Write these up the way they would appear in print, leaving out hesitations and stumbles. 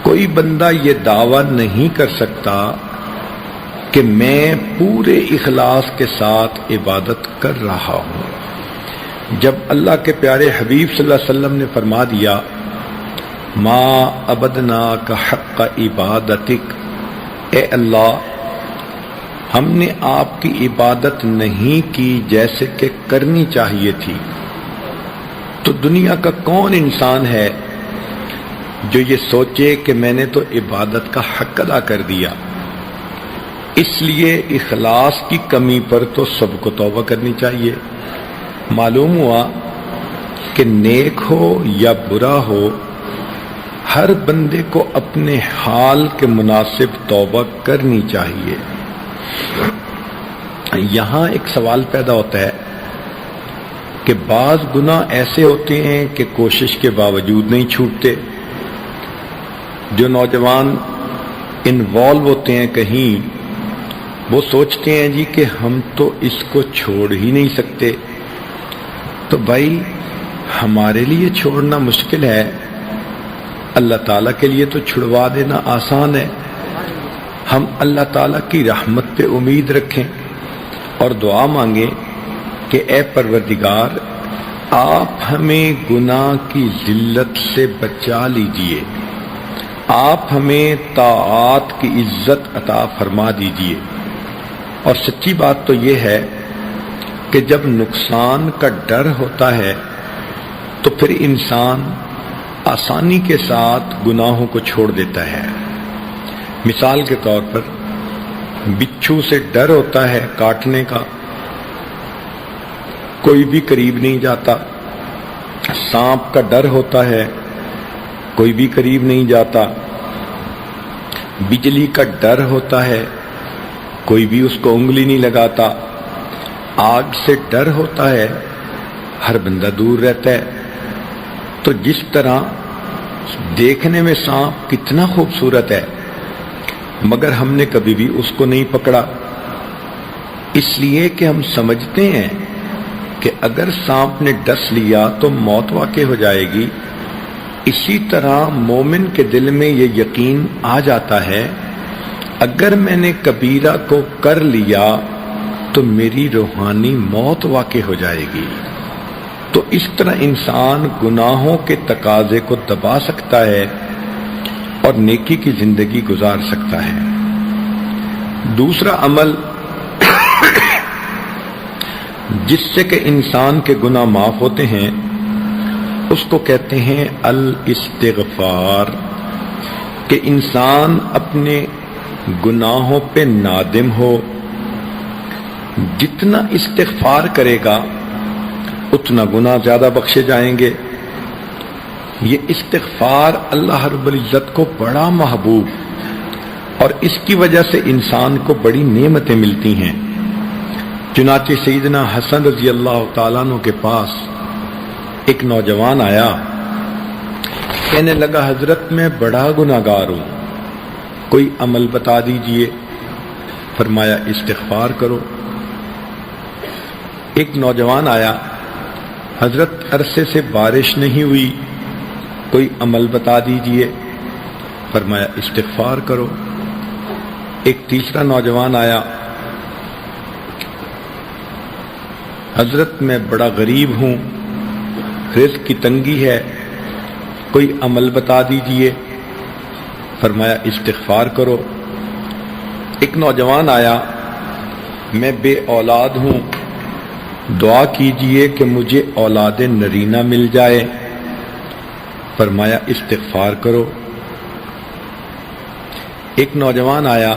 کوئی بندہ یہ دعویٰ نہیں کر سکتا کہ میں پورے اخلاص کے ساتھ عبادت کر رہا ہوں۔ جب اللہ کے پیارے حبیب صلی اللہ علیہ وسلم نے فرما دیا ما عبدناک حق عبادتک، اے اللہ ہم نے آپ کی عبادت نہیں کی جیسے کہ کرنی چاہیے تھی، تو دنیا کا کون انسان ہے جو یہ سوچے کہ میں نے تو عبادت کا حق ادا کر دیا۔ اس لیے اخلاص کی کمی پر تو سب کو توبہ کرنی چاہیے۔ معلوم ہوا کہ نیک ہو یا برا ہو، ہر بندے کو اپنے حال کے مناسب توبہ کرنی چاہیے۔ یہاں ایک سوال پیدا ہوتا ہے کہ بعض گناہ ایسے ہوتے ہیں کہ کوشش کے باوجود نہیں چھوٹتے۔ جو نوجوان انوالو ہوتے ہیں کہیں، وہ سوچتے ہیں جی کہ ہم تو اس کو چھوڑ ہی نہیں سکتے۔ تو بھائی ہمارے لیے چھوڑنا مشکل ہے، اللہ تعالیٰ کے لیے تو چھڑوا دینا آسان ہے۔ ہم اللہ تعالیٰ کی رحمت پہ امید رکھیں اور دعا مانگیں کہ اے پروردگار آپ ہمیں گناہ کی ذلت سے بچا لیجئے، آپ ہمیں طاعات کی عزت عطا فرما دیجئے۔ اور سچی بات تو یہ ہے کہ جب نقصان کا ڈر ہوتا ہے تو پھر انسان آسانی کے ساتھ گناہوں کو چھوڑ دیتا ہے۔ مثال کے طور پر بچھو سے ڈر ہوتا ہے کاٹنے کا، کوئی بھی قریب نہیں جاتا۔ سانپ کا ڈر ہوتا ہے، کوئی بھی قریب نہیں جاتا۔ بجلی کا ڈر ہوتا ہے، کوئی بھی اس کو انگلی نہیں لگاتا۔ آگ سے ڈر ہوتا ہے، ہر بندہ دور رہتا ہے۔ تو جس طرح دیکھنے میں سانپ کتنا خوبصورت ہے، مگر ہم نے کبھی بھی اس کو نہیں پکڑا، اس لیے کہ ہم سمجھتے ہیں کہ اگر سانپ نے ڈس لیا تو موت واقع ہو جائے گی۔ اسی طرح مومن کے دل میں یہ یقین آ جاتا ہے اگر میں نے کبیرہ کو کر لیا تو میری روحانی موت واقع ہو جائے گی۔ تو اس طرح انسان گناہوں کے تقاضے کو دبا سکتا ہے اور نیکی کی زندگی گزار سکتا ہے۔ دوسرا عمل جس سے کہ انسان کے گناہ معاف ہوتے ہیں اس کو کہتے ہیں الاستغفار، کہ انسان اپنے گناہوں پہ نادم ہو۔ جتنا استغفار کرے گا اتنا گناہ زیادہ بخشے جائیں گے۔ یہ استغفار اللہ رب العزت کو بڑا محبوب اور اس کی وجہ سے انسان کو بڑی نعمتیں ملتی ہیں۔ چنانچہ سیدنا حسن رضی اللہ تعالیٰ عنہ کے پاس ایک نوجوان آیا، کہنے لگا حضرت میں بڑا گناہگار ہوں، کوئی عمل بتا دیجئے۔ فرمایا استغفار کرو۔ ایک نوجوان آیا، حضرت عرصے سے بارش نہیں ہوئی، کوئی عمل بتا دیجئے۔ فرمایا استغفار کرو۔ ایک تیسرا نوجوان آیا، حضرت میں بڑا غریب ہوں، رزق کی تنگی ہے، کوئی عمل بتا دیجئے۔ فرمایا استغفار کرو۔ ایک نوجوان آیا، میں بے اولاد ہوں، دعا کیجئے کہ مجھے اولاد نرینہ مل جائے۔ فرمایا استغفار کرو۔ ایک نوجوان آیا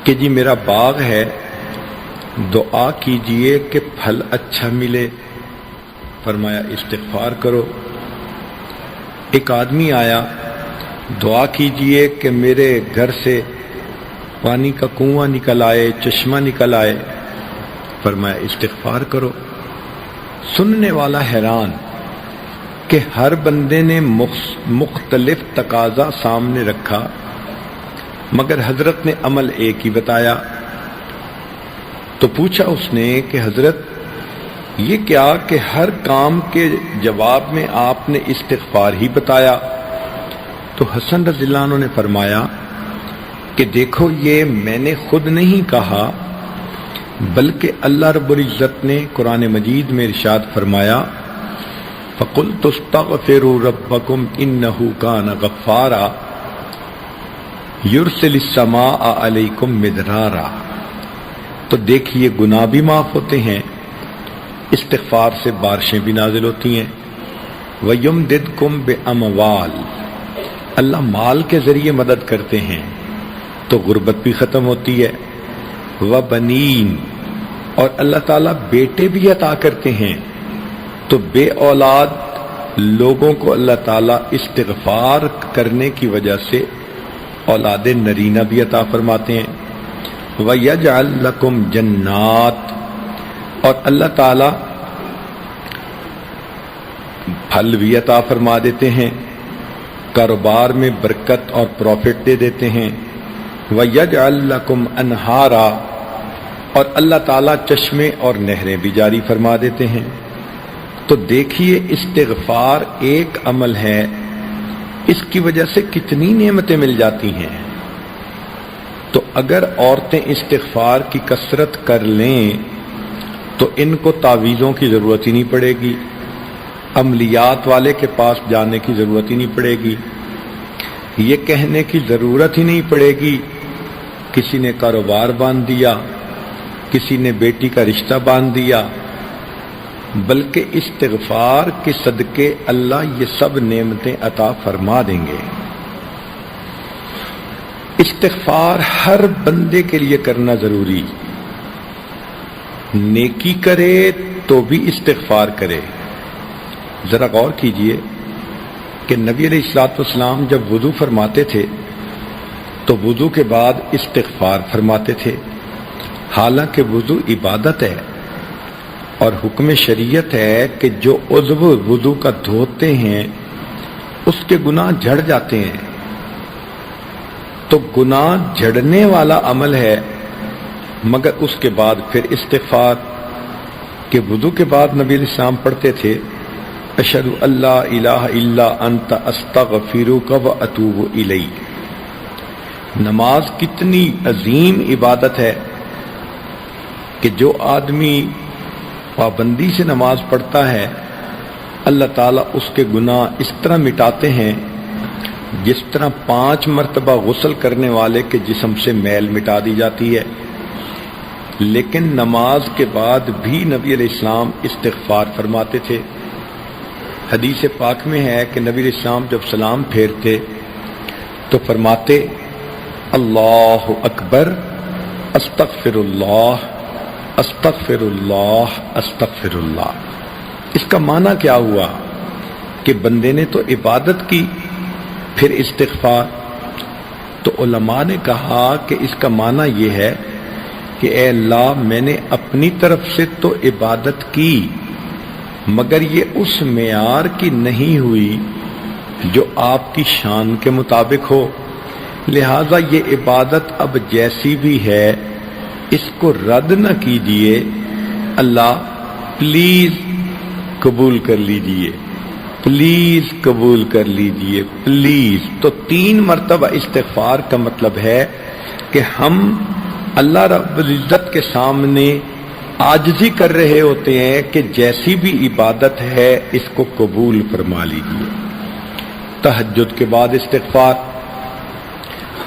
کہ جی میرا باغ ہے، دعا کیجئے کہ پھل اچھا ملے۔ فرمایا استغفار کرو۔ ایک آدمی آیا، دعا کیجئے کہ میرے گھر سے پانی کا کنواں نکل آئے، چشمہ نکل آئے۔ فرمایا استغفار کرو۔ سننے والا حیران کہ ہر بندے نے مختلف تقاضا سامنے رکھا، مگر حضرت نے عمل ایک ہی بتایا۔ تو پوچھا اس نے کہ حضرت یہ کیا کہ ہر کام کے جواب میں آپ نے استغفار ہی بتایا؟ تو حسن رضی اللہ عنہ نے فرمایا کہ دیکھو یہ میں نے خود نہیں کہا بلکہ اللہ رب العزت نے قرآن مجید میں ارشاد فرمایا فَقُلْتُ اسْتَغْفِرُوا رَبَّكُمْ إِنَّهُ كَانَ غَفَّارًا يُرْسِلِ السَّمَاءَ عَلَيْكُمْ مِدْرَارًا۔ تو دیکھیے گناہ بھی معاف ہوتے ہیں، استغفار سے بارشیں بھی نازل ہوتی ہیں، وَيُمْدِدْكُمْ بِأَمْوَالٍ، اللہ مال کے ذریعے مدد کرتے ہیں تو غربت بھی ختم ہوتی ہے، وَبَنِينَ، اور اللہ تعالیٰ بیٹے بھی عطا کرتے ہیں تو بے اولاد لوگوں کو اللہ تعالیٰ استغفار کرنے کی وجہ سے اولاد نرینہ بھی عطا فرماتے ہیں، وَيَجْعَلْ لَكُمْ جَنَّاتٍ، اور اللہ تعالیٰ پھل بھی عطا فرما دیتے ہیں، کاروبار میں برکت اور پروفٹ دے دیتے ہیں، وَيَجْعَلْ لَكُمْ أَنْهَارًا، اور اللہ تعالیٰ چشمے اور نہریں بھی جاری فرما دیتے ہیں۔ تو دیکھیے استغفار ایک عمل ہے، اس کی وجہ سے کتنی نعمتیں مل جاتی ہیں۔ تو اگر عورتیں استغفار کی کثرت کر لیں تو ان کو تعویذوں کی ضرورت ہی نہیں پڑے گی، عملیات والے کے پاس جانے کی ضرورت ہی نہیں پڑے گی، یہ کہنے کی ضرورت ہی نہیں پڑے گی کسی نے کاروبار باندھ دیا، کسی نے بیٹی کا رشتہ باندھ دیا، بلکہ استغفار کے صدقے اللہ یہ سب نعمتیں عطا فرما دیں گے۔ استغفار ہر بندے کے لیے کرنا ضروری، نیکی کرے تو بھی استغفار کرے۔ ذرا غور کیجئے کہ نبی علیہ الصلوۃ والسلام جب وضو فرماتے تھے تو وضو کے بعد استغفار فرماتے تھے، حالانکہ وضو عبادت ہے اور حکم شریعت ہے کہ جو عضو وضو کا دھوتے ہیں اس کے گناہ جھڑ جاتے ہیں، تو گناہ جھڑنے والا عمل ہے، مگر اس کے بعد پھر استغفار کہ وضو کے بعد نبی علیہ السلام پڑھتے تھے اشہد ان لا الہ الا انت استغفرک واتوب الیک۔ نماز کتنی عظیم عبادت ہے کہ جو آدمی پابندی سے نماز پڑھتا ہے اللہ تعالیٰ اس کے گناہ اس طرح مٹاتے ہیں جس طرح 5 مرتبہ غسل کرنے والے کے جسم سے میل مٹا دی جاتی ہے۔ لیکن نماز کے بعد بھی نبی علیہ السلام استغفار فرماتے تھے۔ حدیث پاک میں ہے کہ نبی علیہ السلام جب سلام پھیرتے تو فرماتے اللہ اکبر استغفر اللہ استغفر اللہ استغفر اللہ۔ اس کا معنی کیا ہوا کہ بندے نے تو عبادت کی پھر استغفار، تو علماء نے کہا کہ اس کا معنی یہ ہے کہ اے اللہ میں نے اپنی طرف سے تو عبادت کی مگر یہ اس معیار کی نہیں ہوئی جو آپ کی شان کے مطابق ہو، لہذا یہ عبادت اب جیسی بھی ہے اس کو رد نہ کیجیے، اللہ پلیز قبول کر لیجیے، پلیز قبول کر لیجیے، پلیز۔ تو 3 مرتبہ استغفار کا مطلب ہے کہ ہم اللہ رب العزت کے سامنے عاجزی کر رہے ہوتے ہیں کہ جیسی بھی عبادت ہے اس کو قبول فرما لیجیے۔ تہجد کے بعد استغفار،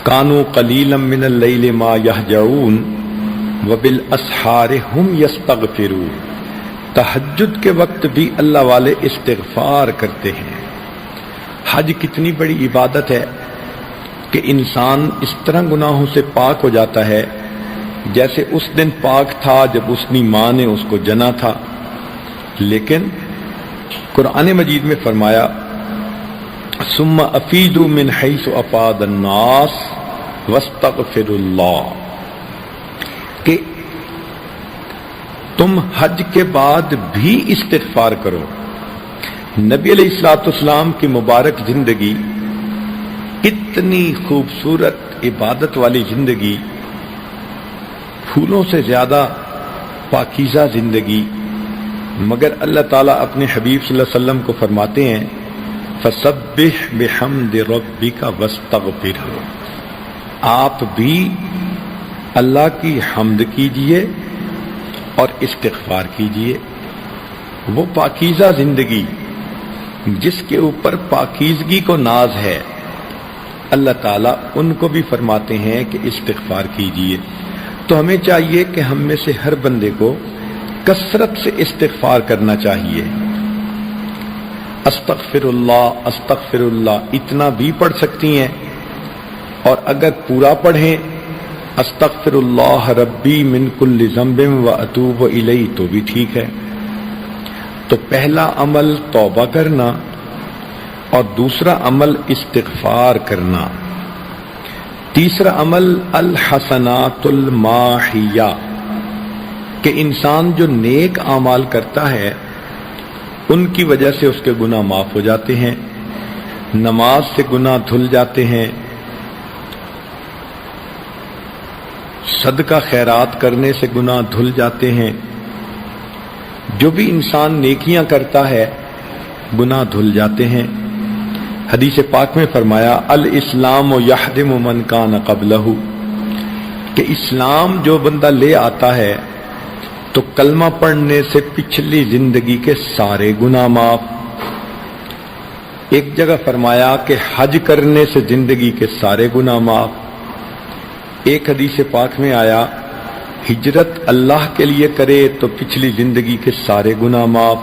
کانوا قلیلا من اللیل ما یہجعون وبالاسحار ہم یستغفرون۔ تہجد کے وقت بھی اللہ والے استغفار کرتے ہیں۔ حج کتنی بڑی عبادت ہے کہ انسان اس طرح گناہوں سے پاک ہو جاتا ہے جیسے اس دن پاک تھا جب اس کی ماں نے اس کو جنا تھا، لیکن قرآن مجید میں فرمایا ثم افیدوا من حیث افاض الناس واستغفروا اللہ، کہ تم حج کے بعد بھی استغفار کرو۔ نبی علیہ الصلوۃ والسلام کی مبارک زندگی اتنی خوبصورت عبادت والی زندگی، پھولوں سے زیادہ پاکیزہ زندگی، مگر اللہ تعالیٰ اپنے حبیب صلی اللہ علیہ وسلم کو فرماتے ہیں فسبح بحمد ربک واستغفرہ، آپ بھی اللہ کی حمد کیجئے اور استغفار کیجئے۔ وہ پاکیزہ زندگی جس کے اوپر پاکیزگی کو ناز ہے، اللہ تعالیٰ ان کو بھی فرماتے ہیں کہ استغفار کیجئے۔ تو ہمیں چاہیے کہ ہم میں سے ہر بندے کو کثرت سے استغفار کرنا چاہیے۔ استغفر اللہ اتنا بھی پڑھ سکتی ہیں، اور اگر پورا پڑھیں استغفر اللہ ربی من کل ذنب واتوب الیہ تو بھی ٹھیک ہے۔ تو پہلا عمل توبہ کرنا اور دوسرا عمل استغفار کرنا۔ تیسرا عمل الحسنات الماحیہ، کہ انسان جو نیک اعمال کرتا ہے ان کی وجہ سے اس کے گناہ معاف ہو جاتے ہیں، نماز سے گناہ دھل جاتے ہیں، صدقہ خیرات کرنے سے گناہ دھل جاتے ہیں۔ جو بھی انسان نیکیاں کرتا ہے گناہ دھل جاتے ہیں۔ حدیث پاک میں فرمایا الاسلام یحدم من کان قبلہ، کہ اسلام جو بندہ لے آتا ہے تو کلمہ پڑھنے سے پچھلی زندگی کے سارے گناہ معاف۔ ایک جگہ فرمایا کہ حج کرنے سے زندگی کے سارے گناہ معاف۔ ایک حدیث پاک میں آیا ہجرت اللہ کے لیے کرے تو پچھلی زندگی کے سارے گناہ معاف۔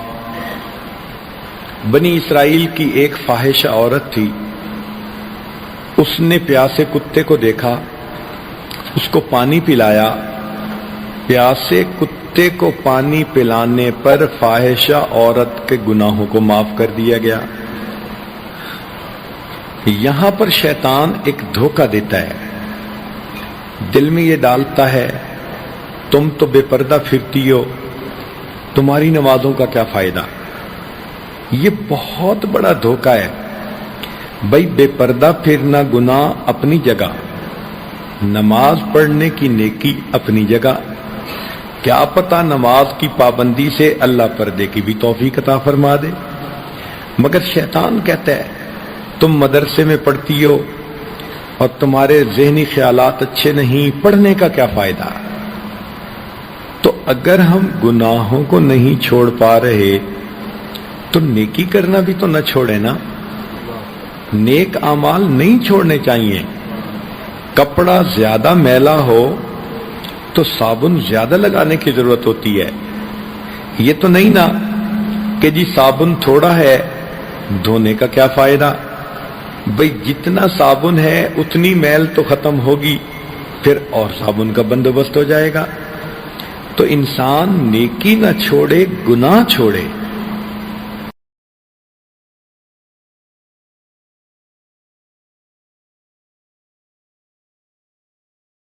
بنی اسرائیل کی ایک فاحشہ عورت تھی، اس نے پیاسے کتے کو دیکھا، اس کو پانی پلایا، پیاسے کتے کو پانی پلانے پر فاحشہ عورت کے گناہوں کو معاف کر دیا گیا۔ یہاں پر شیطان ایک دھوکہ دیتا ہے، دل میں یہ ڈالتا ہے تم تو بے پردہ پھرتی ہو، تمہاری نمازوں کا کیا فائدہ۔ یہ بہت بڑا دھوکہ ہے بھائی، بے پردہ پھرنا گناہ اپنی جگہ، نماز پڑھنے کی نیکی اپنی جگہ۔ کیا پتہ نماز کی پابندی سے اللہ پردے کی بھی توفیق عطا فرما دے۔ مگر شیطان کہتا ہے تم مدرسے میں پڑھتی ہو اور تمہارے ذہنی خیالات اچھے نہیں، پڑھنے کا کیا فائدہ۔ تو اگر ہم گناہوں کو نہیں چھوڑ پا رہے تو نیکی کرنا بھی تو نہ چھوڑے نا۔ نیک اعمال نہیں چھوڑنے چاہیے۔ کپڑا زیادہ میلا ہو تو صابن زیادہ لگانے کی ضرورت ہوتی ہے۔ یہ تو نہیں نا کہ جی صابن تھوڑا ہے دھونے کا کیا فائدہ۔ بھئی جتنا صابن ہے اتنی میل تو ختم ہوگی، پھر اور صابن کا بندوبست ہو جائے گا۔ تو انسان نیکی نہ چھوڑے، گناہ چھوڑے۔